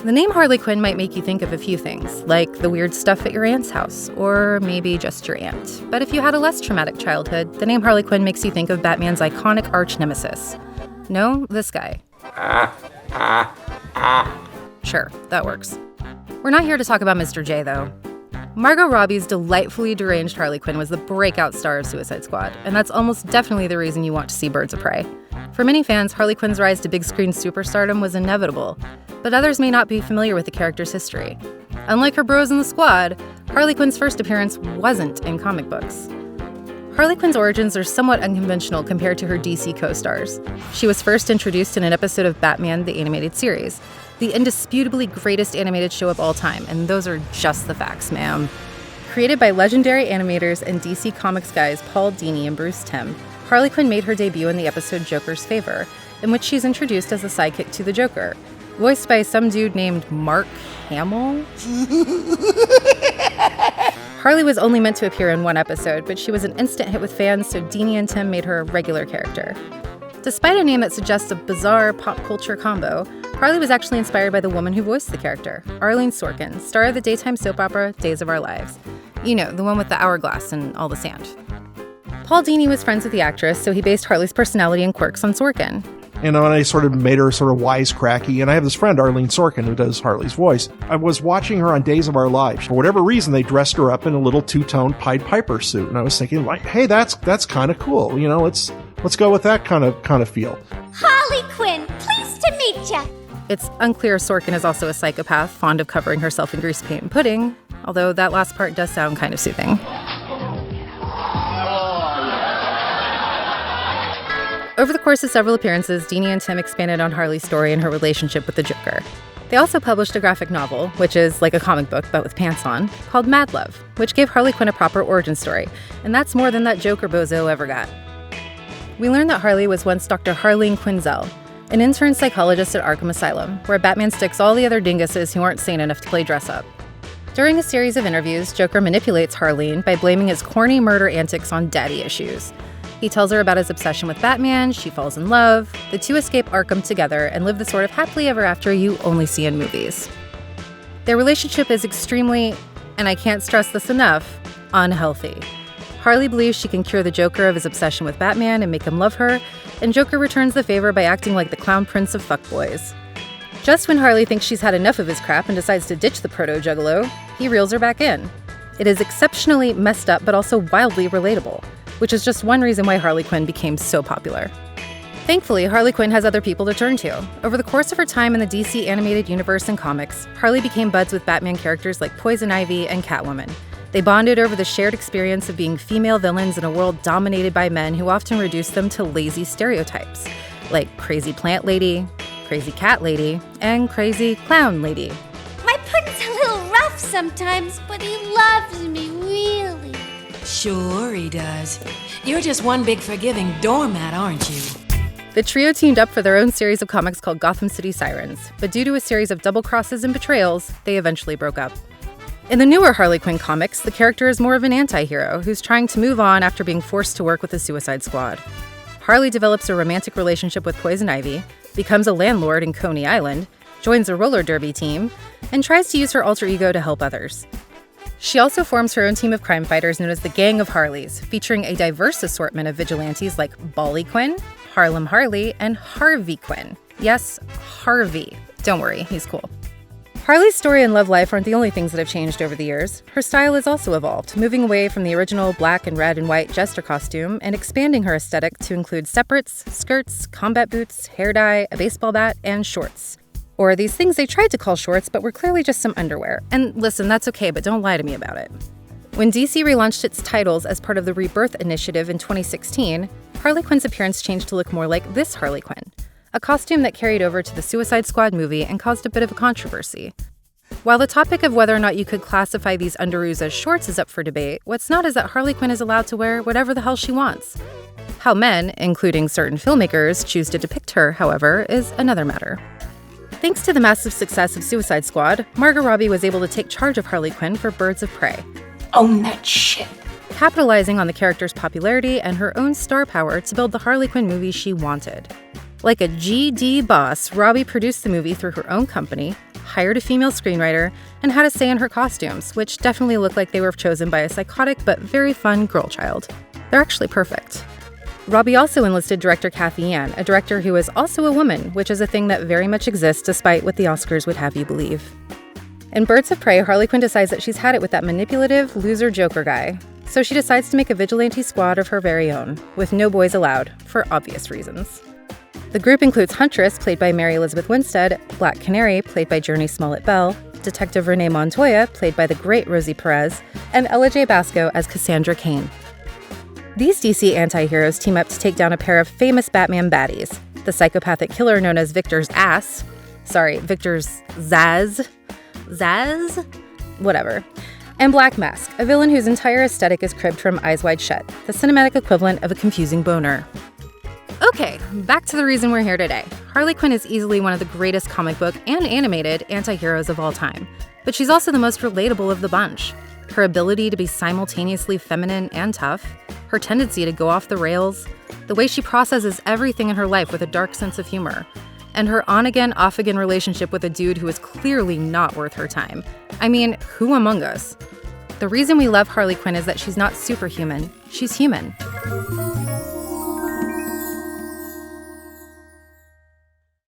The name Harley Quinn might make you think of a few things, like the weird stuff at your aunt's house, or maybe just your aunt. But if you had a less traumatic childhood, the name Harley Quinn makes you think of Batman's iconic arch nemesis. No, this guy. Sure, that works. We're not here to talk about Mr. J, though. Margot Robbie's delightfully deranged Harley Quinn was the breakout star of Suicide Squad, and that's almost definitely the reason you want to see Birds of Prey. For many fans, Harley Quinn's rise to big screen superstardom was inevitable, but others may not be familiar with the character's history. Unlike her bros in the squad, Harley Quinn's first appearance wasn't in comic books. Harley Quinn's origins are somewhat unconventional compared to her DC co-stars. She was first introduced in an episode of Batman the Animated Series, the indisputably greatest animated show of all time, and those are just the facts, ma'am. Created by legendary animators and DC Comics guys Paul Dini and Bruce Timm, Harley Quinn made her debut in the episode Joker's Favor, in which she's introduced as a sidekick to the Joker, voiced by some dude named Mark Hamill. Harley was only meant to appear in one episode, but she was an instant hit with fans, so Dini and Timm made her a regular character. Despite a name that suggests a bizarre pop culture combo, Harley was actually inspired by the woman who voiced the character, Arlene Sorkin, star of the daytime soap opera Days of Our Lives. You know, the one with the hourglass and all the sand. Paul Dini was friends with the actress, so he based Harley's personality and quirks on Sorkin. And I sort of made her sort of wisecracky, and I have this friend, Arlene Sorkin, who does Harley's voice. I was watching her on Days of Our Lives. For whatever reason, they dressed her up in a little two-tone Pied Piper suit, and I was thinking, like, hey, that's kind of cool. You know, let's go with that kind of feel. Harley Quinn, pleased to meet ya. It's unclear if Sorkin is also a psychopath, fond of covering herself in grease paint and pudding, although that last part does sound kind of soothing. Over the course of several appearances, Dini and Timm expanded on Harley's story and her relationship with the Joker. They also published a graphic novel, which is like a comic book but with pants on, called Mad Love, which gave Harley Quinn a proper origin story, and that's more than that Joker bozo ever got. We learned that Harley was once Dr. Harleen Quinzel, an intern psychologist at Arkham Asylum, where Batman sticks all the other dinguses who aren't sane enough to play dress-up. During a series of interviews, Joker manipulates Harleen by blaming his corny murder antics on daddy issues. He tells her about his obsession with Batman, she falls in love, the two escape Arkham together and live the sort of happily ever after you only see in movies. Their relationship is extremely, and I can't stress this enough, unhealthy. Harley believes she can cure the Joker of his obsession with Batman and make him love her, and Joker returns the favor by acting like the clown prince of fuckboys. Just when Harley thinks she's had enough of his crap and decides to ditch the proto-juggalo, he reels her back in. It is exceptionally messed up but also wildly relatable, which is just one reason why Harley Quinn became so popular. Thankfully, Harley Quinn has other people to turn to. Over the course of her time in the DC animated universe and comics, Harley became buds with Batman characters like Poison Ivy and Catwoman. They bonded over the shared experience of being female villains in a world dominated by men who often reduce them to lazy stereotypes, like crazy plant lady, crazy cat lady, and crazy clown lady. My pudding's a little rough sometimes, but he loves me, really. Sure he does. You're just one big forgiving doormat, aren't you? The trio teamed up for their own series of comics called Gotham City Sirens, but due to a series of double crosses and betrayals, they eventually broke up. In the newer Harley Quinn comics, the character is more of an anti-hero who's trying to move on after being forced to work with the Suicide Squad. Harley develops a romantic relationship with Poison Ivy, becomes a landlord in Coney Island, joins a roller derby team, and tries to use her alter ego to help others. She also forms her own team of crime fighters known as the Gang of Harleys, featuring a diverse assortment of vigilantes like Bally Quinn, Harlem Harley, and Harvey Quinn. Yes, Harvey. Don't worry, he's cool. Harley's story and love life aren't the only things that have changed over the years. Her style has also evolved, moving away from the original black and red and white jester costume and expanding her aesthetic to include separates, skirts, combat boots, hair dye, a baseball bat, and shorts. Or these things they tried to call shorts but were clearly just some underwear. And listen, that's okay, but don't lie to me about it. When DC relaunched its titles as part of the Rebirth initiative in 2016, Harley Quinn's appearance changed to look more like this Harley Quinn, a costume that carried over to the Suicide Squad movie and caused a bit of a controversy. While the topic of whether or not you could classify these underoos as shorts is up for debate, what's not is that Harley Quinn is allowed to wear whatever the hell she wants. How men, including certain filmmakers, choose to depict her, however, is another matter. Thanks to the massive success of Suicide Squad, Margot Robbie was able to take charge of Harley Quinn for Birds of Prey, Own that shit. capitalizing on the character's popularity and her own star power to build the Harley Quinn movie she wanted. Like a GD boss, Robbie produced the movie through her own company, hired a female screenwriter, and had a say in her costumes, which definitely looked like they were chosen by a psychotic but very fun girl child. They're actually perfect. Robbie also enlisted director Kathy Ann, a director who is also a woman, which is a thing that very much exists despite what the Oscars would have you believe. In Birds of Prey, Harley Quinn decides that she's had it with that manipulative, loser Joker guy. So she decides to make a vigilante squad of her very own, with no boys allowed, for obvious reasons. The group includes Huntress, played by Mary Elizabeth Winstead, Black Canary, played by Journey Smollett-Bell, Detective Renee Montoya, played by the great Rosie Perez, and Ella J. Basco as Cassandra Cain. These DC anti-heroes team up to take down a pair of famous Batman baddies, the psychopathic killer known as Victor's Zaz? Whatever. And Black Mask, a villain whose entire aesthetic is cribbed from Eyes Wide Shut, the cinematic equivalent of a confusing boner. Okay, back to the reason we're here today. Harley Quinn is easily one of the greatest comic book and animated anti-heroes of all time, but she's also the most relatable of the bunch. Her ability to be simultaneously feminine and tough, her tendency to go off the rails, the way she processes everything in her life with a dark sense of humor, and her on-again, off-again relationship with a dude who is clearly not worth her time. I mean, who among us? The reason we love Harley Quinn is that she's not superhuman, she's human.